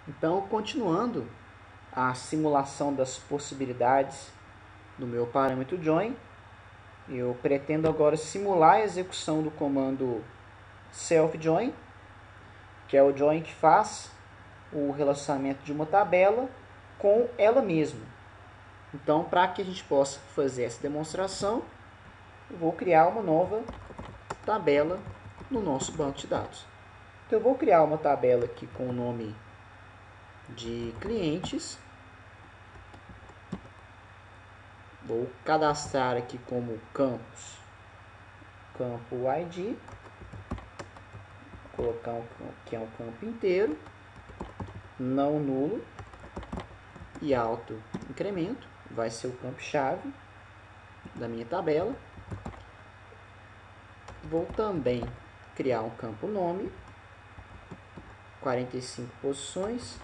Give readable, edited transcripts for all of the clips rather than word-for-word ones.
Então, continuando a simulação das possibilidades do meu parâmetro join, eu pretendo agora simular a execução do comando self-join, que é o join que faz o relacionamento de uma tabela com ela mesma. Então, para que a gente possa fazer essa demonstração, eu vou criar uma nova tabela no nosso banco de dados. Então, eu vou criar uma tabela aqui com o nome de clientes. Vou cadastrar aqui como campos, campo ID, colocar que é um campo inteiro, não nulo e alto incremento, vai ser o campo-chave da minha tabela. Vou também criar um campo nome, 45 posições,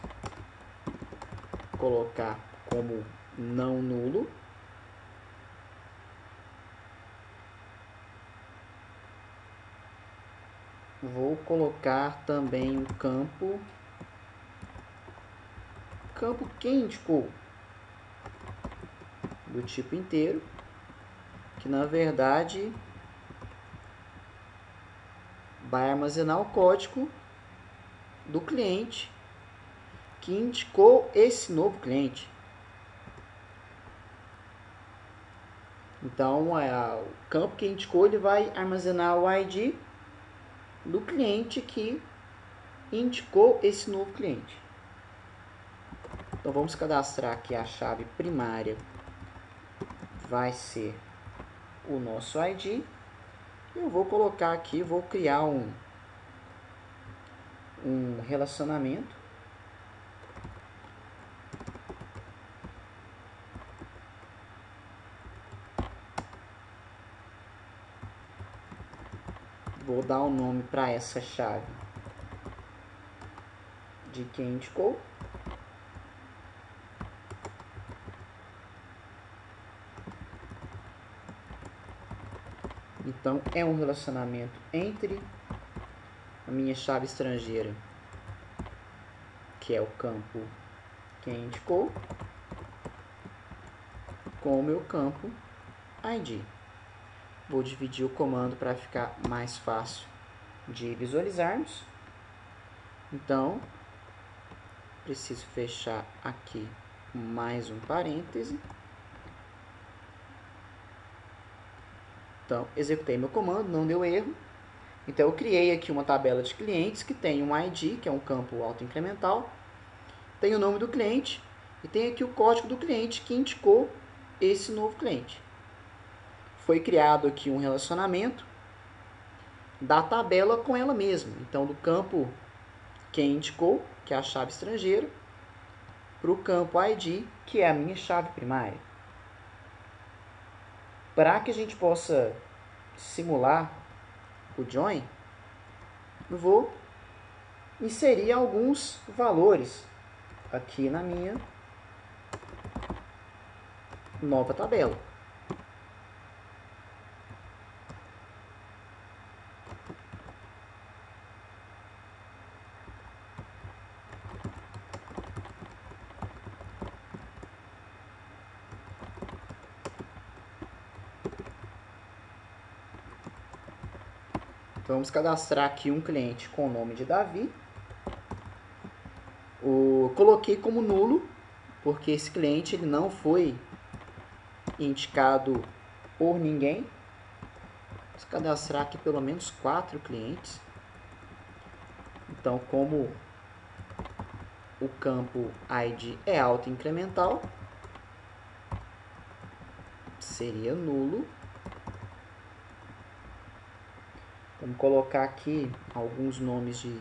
colocar como não nulo. Vou colocar também o campo quem indicou, do tipo inteiro, que na verdade vai armazenar o código do cliente que indicou esse novo cliente. Então, o campo que indicou, ele vai armazenar o ID do cliente que indicou esse novo cliente. Então, vamos cadastrar aqui a chave primária, vai ser o nosso ID. Eu vou colocar aqui, vou criar um relacionamento. Vou dar um nome para essa chave de quem indicou. Então, é um relacionamento entre a minha chave estrangeira, que é o campo quem indicou, com o meu campo ID. Vou dividir o comando para ficar mais fácil de visualizarmos. Então, preciso fechar aqui mais um parêntese. Então, executei meu comando, não deu erro. Então, eu criei aqui uma tabela de clientes que tem um ID, que é um campo autoincremental, tem o nome do cliente e tem aqui o código do cliente que indicou esse novo cliente. Foi criado aqui um relacionamento da tabela com ela mesma. Então, do campo quem indicou, que é a chave estrangeira, para o campo ID, que é a minha chave primária. Para que a gente possa simular o join, eu vou inserir alguns valores aqui na minha nova tabela. Então, vamos cadastrar aqui um cliente com o nome de Davi. Coloquei como nulo, porque esse cliente ele não foi indicado por ninguém. Vamos cadastrar aqui pelo menos 4 clientes. Então, como o campo ID é autoincremental, seria nulo. Vamos colocar aqui alguns nomes de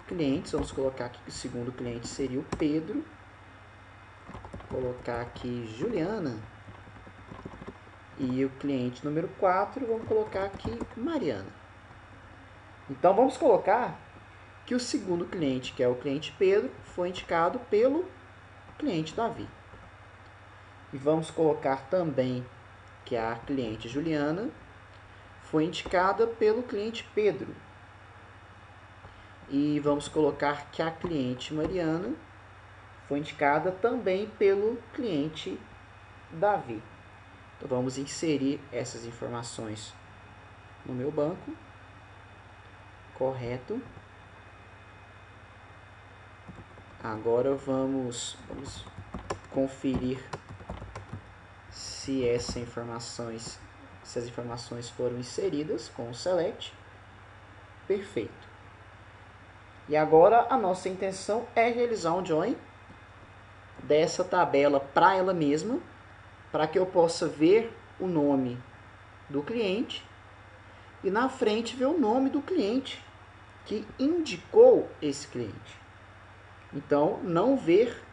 clientes. Vamos colocar aqui que o segundo cliente seria o Pedro. Vou colocar aqui Juliana. E o cliente número 4, vamos colocar aqui Mariana. Então, vamos colocar que o segundo cliente, que é o cliente Pedro, foi indicado pelo cliente Davi. E vamos colocar também que a cliente Juliana foi indicada pelo cliente Pedro. E vamos colocar que a cliente Mariana foi indicada também pelo cliente Davi. Então vamos inserir essas informações no meu banco. Correto. Agora vamos conferir se as informações foram inseridas com o select. Perfeito. E agora a nossa intenção é realizar um join dessa tabela para ela mesma, para que eu possa ver o nome do cliente e na frente ver o nome do cliente que indicou esse cliente. Então, não ver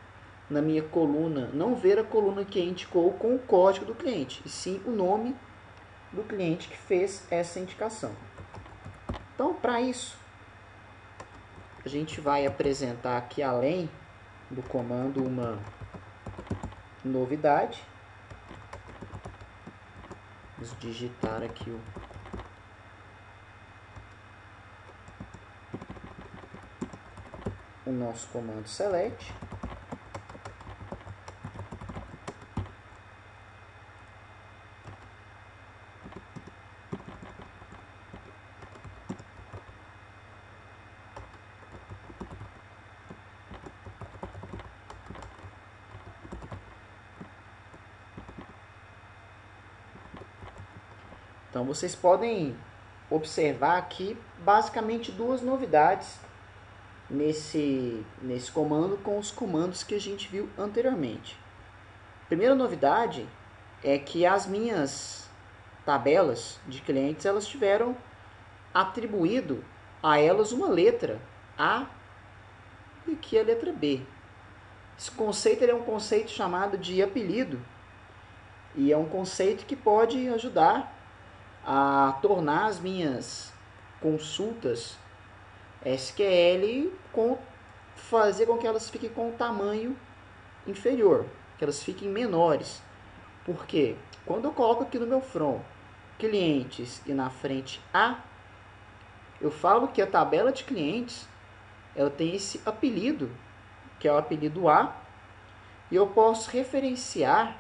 na minha coluna, não ver a coluna que indicou com o código do cliente, e sim o nome do cliente que fez essa indicação. Então, para isso, a gente vai apresentar aqui, além do comando, uma novidade. Vamos digitar aqui o nosso comando select. Então vocês podem observar aqui basicamente duas novidades nesse comando com os comandos que a gente viu anteriormente. A primeira novidade é que as minhas tabelas de clientes, elas tiveram atribuído a elas uma letra A e aqui a letra B. Esse conceito é um conceito chamado de apelido e é um conceito que pode ajudar a tornar as minhas consultas SQL, fazer com que elas fiquem com um tamanho inferior, que elas fiquem menores. Porque quando eu coloco aqui no meu front clientes e na frente A, eu falo que a tabela de clientes ela tem esse apelido, que é o apelido A, e eu posso referenciar,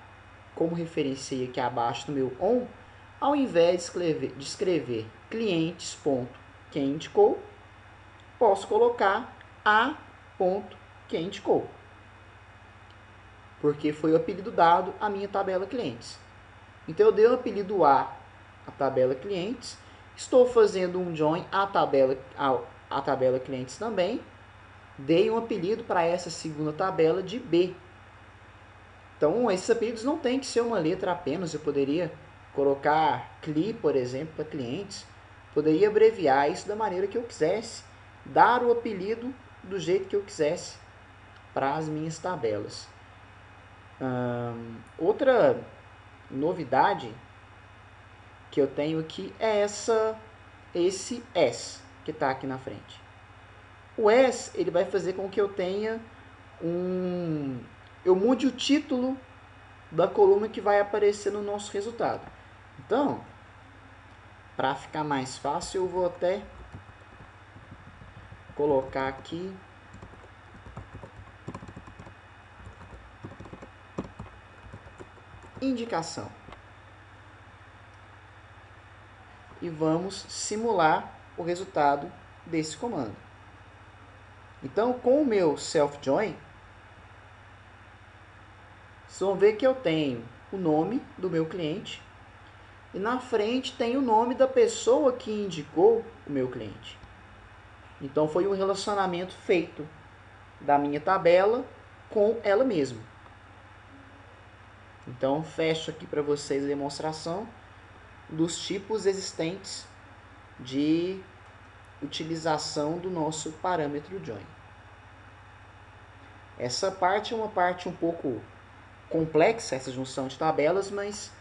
como referenciei aqui abaixo no meu ON, ao invés de escrever clientes.quem indicou, posso colocar a.quem indicou, porque foi o apelido dado à minha tabela clientes. Então eu dei o apelido A à tabela clientes, estou fazendo um join à tabela clientes também, dei um apelido para essa segunda tabela de B. Então esses apelidos não tem que ser uma letra apenas, eu poderia colocar CLI, por exemplo, para clientes, poderia abreviar isso da maneira que eu quisesse, dar o apelido do jeito que eu quisesse para as minhas tabelas. Outra novidade que eu tenho aqui é esse S que está aqui na frente. O S ele vai fazer com que eu tenha eu mude o título da coluna que vai aparecer no nosso resultado. Então, para ficar mais fácil, eu vou até colocar aqui indicação. E vamos simular o resultado desse comando. Então, com o meu self-join, vocês vão ver que eu tenho o nome do meu cliente e na frente tem o nome da pessoa que indicou o meu cliente. Então, foi um relacionamento feito da minha tabela com ela mesma. Então, fecho aqui para vocês a demonstração dos tipos existentes de utilização do nosso parâmetro join. Essa parte é uma parte um pouco complexa, essa junção de tabelas, mas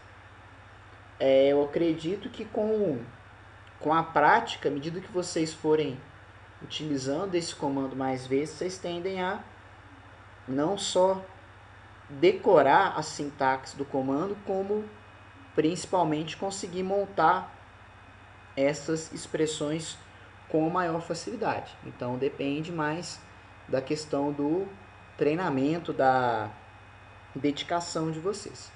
eu acredito que com a prática, à medida que vocês forem utilizando esse comando mais vezes, vocês tendem a não só decorar a sintaxe do comando, como principalmente conseguir montar essas expressões com maior facilidade. Então depende mais da questão do treinamento, da dedicação de vocês.